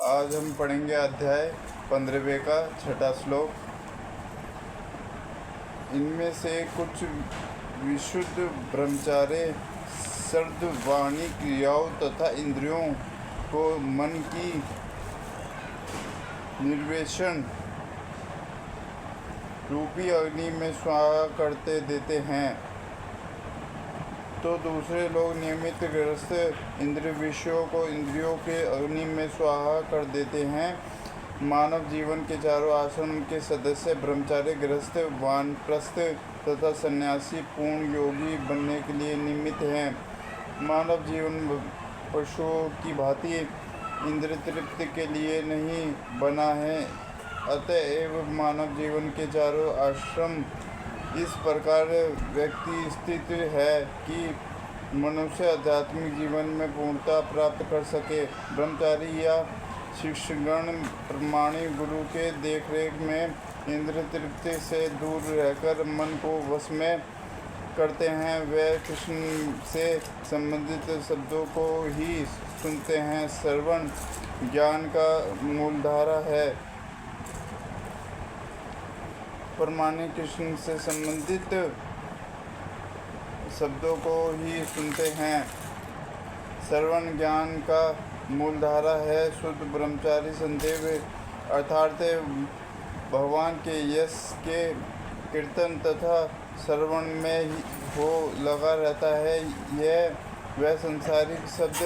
आज हम पढ़ेंगे अध्याय 15वें का छठा श्लोक। इनमें से कुछ विशुद्ध ब्रह्मचार्य सर्ववाणी क्रियाओं तथा इंद्रियों को मन की निर्वेशन रूपी अग्नि में स्वाहा करते देते हैं, तो दूसरे लोग नियमित गृहस्थ इंद्रिय विषयों को इंद्रियों के अग्नि में स्वाहा कर देते हैं। मानव जीवन के चारों आश्रम के सदस्य ब्रह्मचारी, गृहस्थ, वानप्रस्थ तथा सन्यासी पूर्ण योगी बनने के लिए निमित्त हैं। मानव जीवन पशुओं की भांति इंद्रिय तृप्ति के लिए नहीं बना है। अतएव मानव जीवन के चारों आश्रम इस प्रकार व्यक्ति स्थित है कि मनुष्य आध्यात्मिक जीवन में पूर्णता प्राप्त कर सके। ब्रह्मचारी या शिष्यगण प्रामाणिक गुरु के देखरेख में इंद्रिय तृप्ति से दूर रहकर मन को वश में करते हैं। वे कृष्ण से संबंधित शब्दों को ही सुनते हैं। श्रवण ज्ञान का मूलधारा है। प्रामाणिक कृष्ण से संबंधित शब्दों को ही सुनते हैं। श्रवण ज्ञान का मूलधारा है। शुद्ध ब्रह्मचारी संदेव अर्थात भगवान के यश के कीर्तन तथा श्रवण में ही हो लगा रहता है। यह वह संसारिक शब्द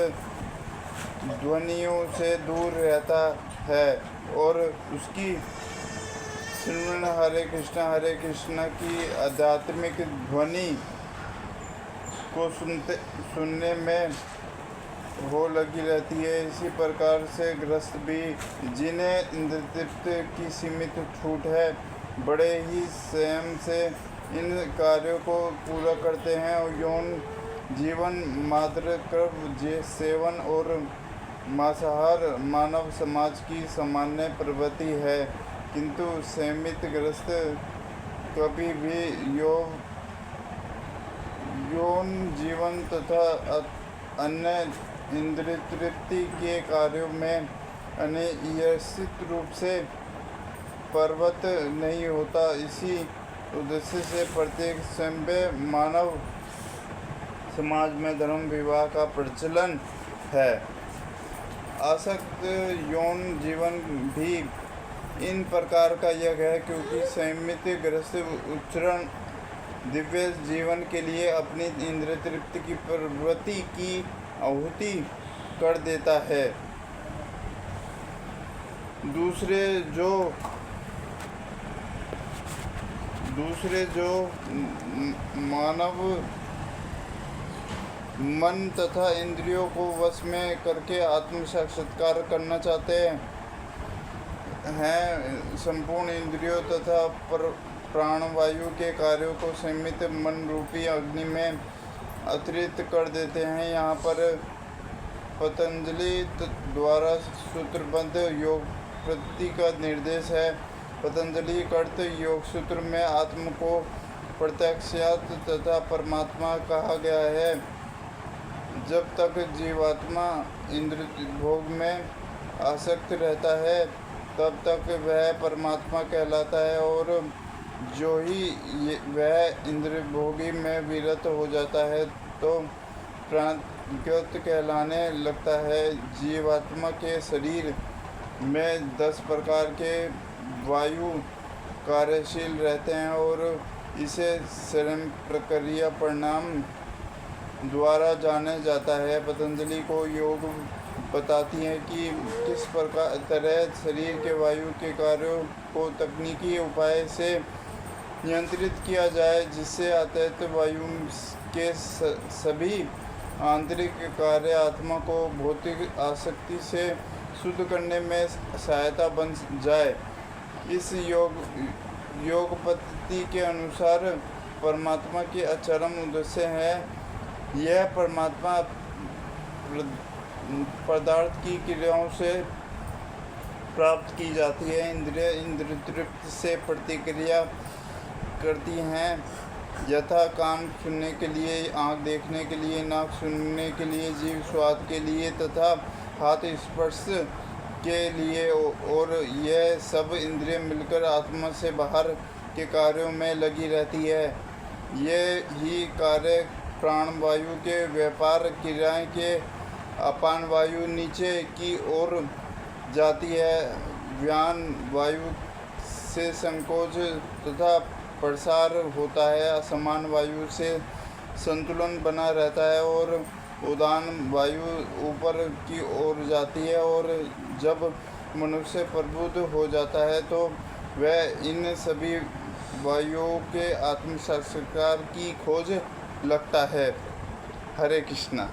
ध्वनियों से दूर रहता है और उसकी श्रवण हरे कृष्ण की आध्यात्मिक ध्वनि को सुनने में हो लगी रहती है। इसी प्रकार से गृहस्थ भी, जिन्हें इंद्रिय की सीमित छूट है, बड़े ही संयम से इन कार्यों को पूरा करते हैं। और यौन जीवन, मादक सेवन और मांसाहार मानव समाज की सामान्य प्रवृत्ति है, किंतु संयमित गृहस्थ कभी भी यौन जीवन तथा अन्य इंद्रिय तृप्ति के कार्यों में अनियंत्रित रूप से प्रवृत्त नहीं होता। इसी उद्देश्य से प्रत्येक सभ्य मानव समाज में धर्म विवाह का प्रचलन है। आसक्त यौन जीवन भी इन प्रकार का यज्ञ है, क्योंकि संयमित गृहस्थ उच्चरण दिव्य जीवन के लिए अपनी इंद्रिय तृप्ति की प्रवृत्ति की आहुति कर देता है। दूसरे जो मानव मन तथा इंद्रियों को वश में करके आत्म साक्षात्कार करना चाहते हैं, संपूर्ण इंद्रियों तथा प्राणवायु के कार्यों को संयमित मन रूपी अग्नि में अतिरिक्त कर देते हैं। यहाँ पर पतंजलि द्वारा सूत्रबद्ध योग पद्धति का निर्देश है। पतंजलि कर्त योग सूत्र में आत्म को प्रत्यक्षात तथा परमात्मा कहा गया है। जब तक जीवात्मा इंद्रिय भोग में आसक्त रहता है, तब तक वह परमात्मा कहलाता है, और जो ही वह इंद्रिय भोगी में विरत हो जाता है तो प्राज्ञत कहलाने लगता है। जीवात्मा के शरीर में 10 प्रकार के वायु कार्यशील रहते हैं और इसे श्रम प्रक्रिया परिणाम द्वारा जाना जाता है। पतंजलि को योग बताती है कि किस तरह शरीर के वायु के कार्यों को तकनीकी उपाय से नियंत्रित किया जाए, जिससे अतत वायु के सभी आंतरिक कार्य आत्मा को भौतिक आसक्ति से शुद्ध करने में सहायता बन जाए। इस योग पद्धति के अनुसार परमात्मा की अचरम उद्देश्य है। यह परमात्मा पदार्थ की क्रियाओं से प्राप्त की जाती है। इंद्रिय तृप्ति से प्रतिक्रिया करती हैं, यथा कान सुनने के लिए, आँख देखने के लिए, नाक सुनने के लिए, जीभ स्वाद के लिए तथा हाथ स्पर्श के लिए, और यह सब इंद्रिय मिलकर आत्मा से बाहर के कार्यों में लगी रहती है। ये ही कार्य प्राणवायु के व्यापार क्रियाएं के अपान वायु नीचे की ओर जाती है, व्यान वायु से संकोच तथा प्रसार होता है, असमान वायु से संतुलन बना रहता है, और उदान वायु ऊपर की ओर जाती है। और जब मनुष्य प्रबुद्ध हो जाता है तो वह इन सभी वायुओं के आत्म साक्षात्कार की खोज लगता है। हरे कृष्णा।